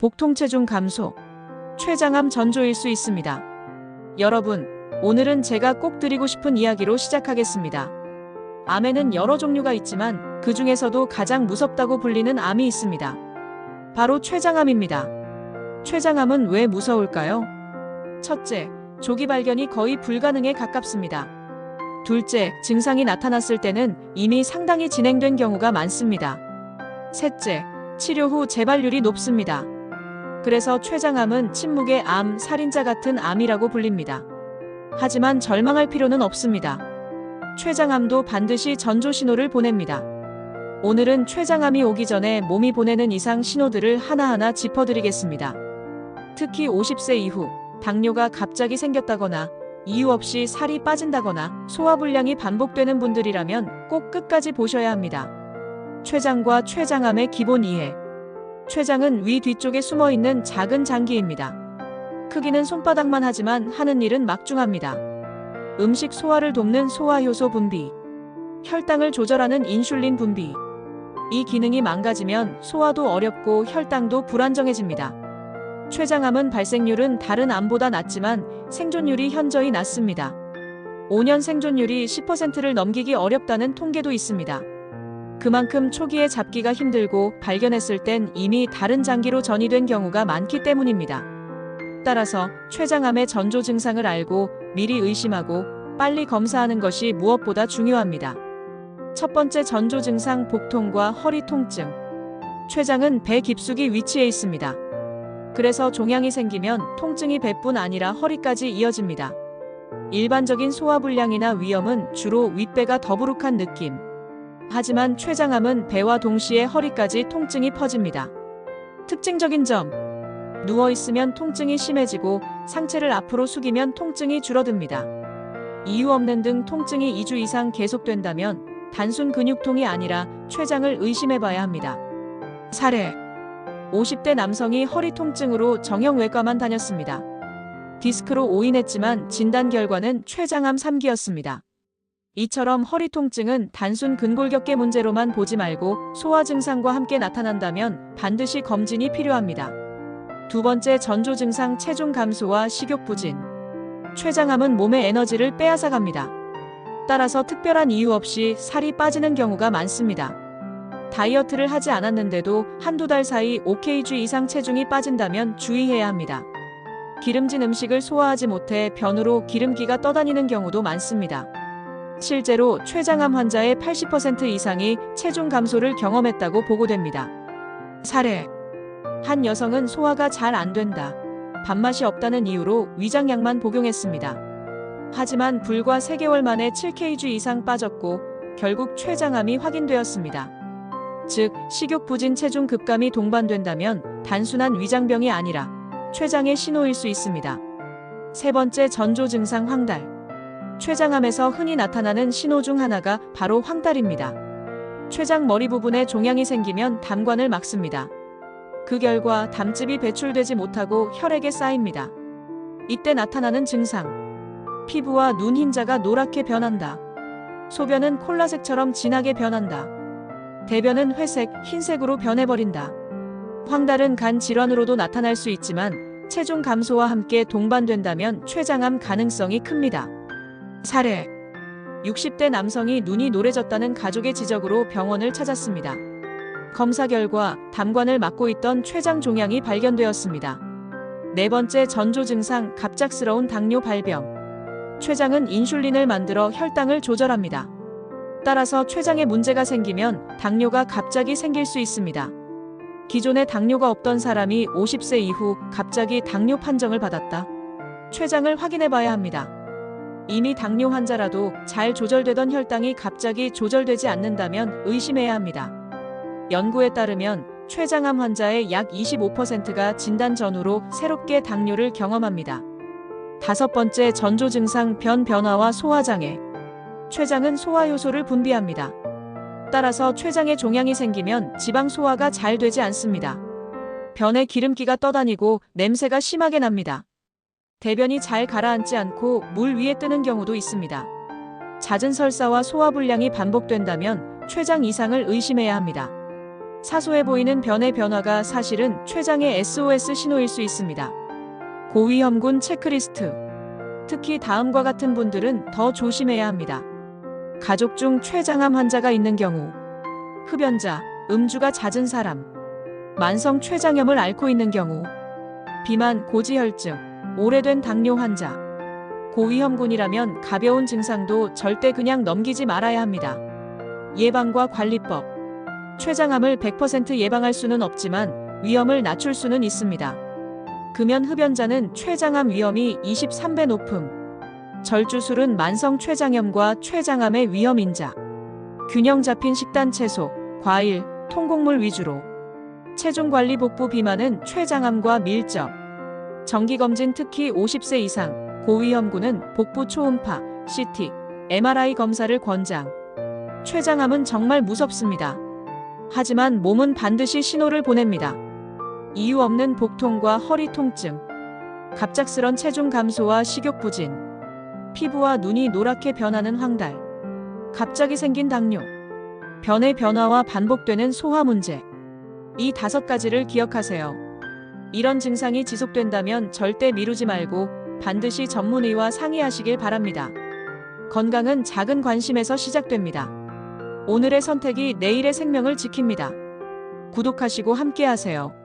복통 체중 감소, 췌장암 전조일 수 있습니다. 여러분, 오늘은 제가 꼭 드리고 싶은 이야기로 시작하겠습니다. 암에는 여러 종류가 있지만 그 중에서도 가장 무섭다고 불리는 암이 있습니다. 바로 췌장암입니다. 췌장암은 왜 무서울까요? 첫째, 조기 발견이 거의 불가능에 가깝습니다. 둘째, 증상이 나타났을 때는 이미 상당히 진행된 경우가 많습니다. 셋째, 치료 후 재발률이 높습니다. 그래서 췌장암은 침묵의 암, 살인자 같은 암이라고 불립니다. 하지만 절망할 필요는 없습니다. 췌장암도 반드시 전조 신호를 보냅니다. 오늘은 췌장암이 오기 전에 몸이 보내는 이상 신호들을 하나하나 짚어드리겠습니다. 특히 50세 이후 당뇨가 갑자기 생겼다거나 이유 없이 살이 빠진다거나 소화불량이 반복되는 분들이라면 꼭 끝까지 보셔야 합니다. 췌장과 췌장암의 기본 이해. 췌장은 위 뒤쪽에 숨어있는 작은 장기입니다. 크기는 손바닥만 하지만 하는 일은 막중합니다. 음식 소화를 돕는 소화효소 분비, 혈당을 조절하는 인슐린 분비. 이 기능이 망가지면 소화도 어렵고 혈당도 불안정해집니다. 췌장암은 발생률은 다른 암보다 낮지만 생존율이 현저히 낮습니다. 5년 생존율이 10%를 넘기기 어렵다는 통계도 있습니다. 그만큼 초기에 잡기가 힘들고 발견했을 땐 이미 다른 장기로 전이된 경우가 많기 때문입니다. 따라서 췌장암의 전조 증상을 알고 미리 의심하고 빨리 검사하는 것이 무엇보다 중요합니다. 첫 번째 전조 증상 복통과 허리 통증. 췌장은 배 깊숙이 위치해 있습니다. 그래서 종양이 생기면 통증이 배뿐 아니라 허리까지 이어집니다. 일반적인 소화불량이나 위염은 주로 윗배가 더부룩한 느낌. 하지만 췌장암은 배와 동시에 허리까지 통증이 퍼집니다. 특징적인 점. 누워있으면 통증이 심해지고 상체를 앞으로 숙이면 통증이 줄어듭니다. 이유 없는 등 통증이 2주 이상 계속된다면 단순 근육통이 아니라 췌장을 의심해봐야 합니다. 사례. 50대 남성이 허리 통증으로 정형외과만 다녔습니다. 디스크로 오인했지만 진단 결과는 췌장암 3기였습니다. 이처럼 허리 통증은 단순 근골격계 문제로만 보지 말고 소화 증상과 함께 나타난다면 반드시 검진이 필요합니다. 두 번째 전조 증상 체중 감소와 식욕 부진. 췌장암은 몸의 에너지를 빼앗아갑니다. 따라서 특별한 이유 없이 살이 빠지는 경우가 많습니다. 다이어트를 하지 않았는데도 한두 달 사이 5kg 이상 체중이 빠진다면 주의해야 합니다. 기름진 음식을 소화하지 못해 변으로 기름기가 떠다니는 경우도 많습니다. 실제로 췌장암 환자의 80% 이상이 체중 감소를 경험했다고 보고됩니다. 사례. 한 여성은 소화가 잘 안 된다, 밥맛이 없다는 이유로 위장약만 복용했습니다. 하지만 불과 3개월 만에 7kg 이상 빠졌고 결국 췌장암이 확인되었습니다. 즉, 식욕 부진 체중 급감이 동반된다면 단순한 위장병이 아니라 췌장의 신호일 수 있습니다. 세 번째 전조 증상 황달. 췌장암에서 흔히 나타나는 신호 중 하나가 바로 황달입니다. 췌장 머리 부분에 종양이 생기면 담관을 막습니다. 그 결과 담즙이 배출되지 못하고 혈액에 쌓입니다. 이때 나타나는 증상. 피부와 눈 흰자가 노랗게 변한다. 소변은 콜라색처럼 진하게 변한다. 대변은 회색, 흰색으로 변해버린다. 황달은 간 질환으로도 나타날 수 있지만 체중 감소와 함께 동반된다면 췌장암 가능성이 큽니다. 사례. 60대 남성이 눈이 노래졌다는 가족의 지적으로 병원을 찾았습니다. 검사 결과 담관을 막고 있던 췌장 종양이 발견되었습니다. 네 번째 전조 증상 갑작스러운 당뇨 발병. 췌장은 인슐린을 만들어 혈당을 조절합니다. 따라서 췌장에 문제가 생기면 당뇨가 갑자기 생길 수 있습니다. 기존에 당뇨가 없던 사람이 50세 이후 갑자기 당뇨 판정을 받았다. 췌장을 확인해봐야 합니다. 이미 당뇨 환자라도 잘 조절되던 혈당이 갑자기 조절되지 않는다면 의심해야 합니다. 연구에 따르면 췌장암 환자의 약 25%가 진단 전후로 새롭게 당뇨를 경험합니다. 다섯 번째 전조 증상 변화와 소화장애. 췌장은 소화효소를 분비합니다. 따라서 췌장에 종양이 생기면 지방 소화가 잘 되지 않습니다. 변에 기름기가 떠다니고 냄새가 심하게 납니다. 대변이 잘 가라앉지 않고 물 위에 뜨는 경우도 있습니다. 잦은 설사와 소화불량이 반복된다면 췌장 이상을 의심해야 합니다. 사소해 보이는 변의 변화가 사실은 췌장의 SOS 신호일 수 있습니다. 고위험군 체크리스트. 특히 다음과 같은 분들은 더 조심해야 합니다. 가족 중 췌장암 환자가 있는 경우, 흡연자, 음주가 잦은 사람, 만성 췌장염을 앓고 있는 경우, 비만, 고지혈증, 오래된 당뇨 환자. 고위험군이라면 가벼운 증상도 절대 그냥 넘기지 말아야 합니다. 예방과 관리법. 췌장암을 100% 예방할 수는 없지만 위험을 낮출 수는 있습니다. 금연 흡연자는 췌장암 위험이 23배 높음. 절주술은 만성 췌장염과 췌장암의 위험 인자. 균형 잡힌 식단 채소, 과일, 통곡물 위주로. 체중 관리 복부 비만은 췌장암과 밀접. 정기검진 특히 50세 이상, 고위험군은 복부 초음파, CT, MRI 검사를 권장. 췌장암은 정말 무섭습니다. 하지만 몸은 반드시 신호를 보냅니다. 이유 없는 복통과 허리 통증, 갑작스런 체중 감소와 식욕 부진, 피부와 눈이 노랗게 변하는 황달, 갑자기 생긴 당뇨, 변의 변화와 반복되는 소화 문제. 이 5가지를 기억하세요. 이런 증상이 지속된다면 절대 미루지 말고 반드시 전문의와 상의하시길 바랍니다. 건강은 작은 관심에서 시작됩니다. 오늘의 선택이 내일의 생명을 지킵니다. 구독하시고 함께하세요.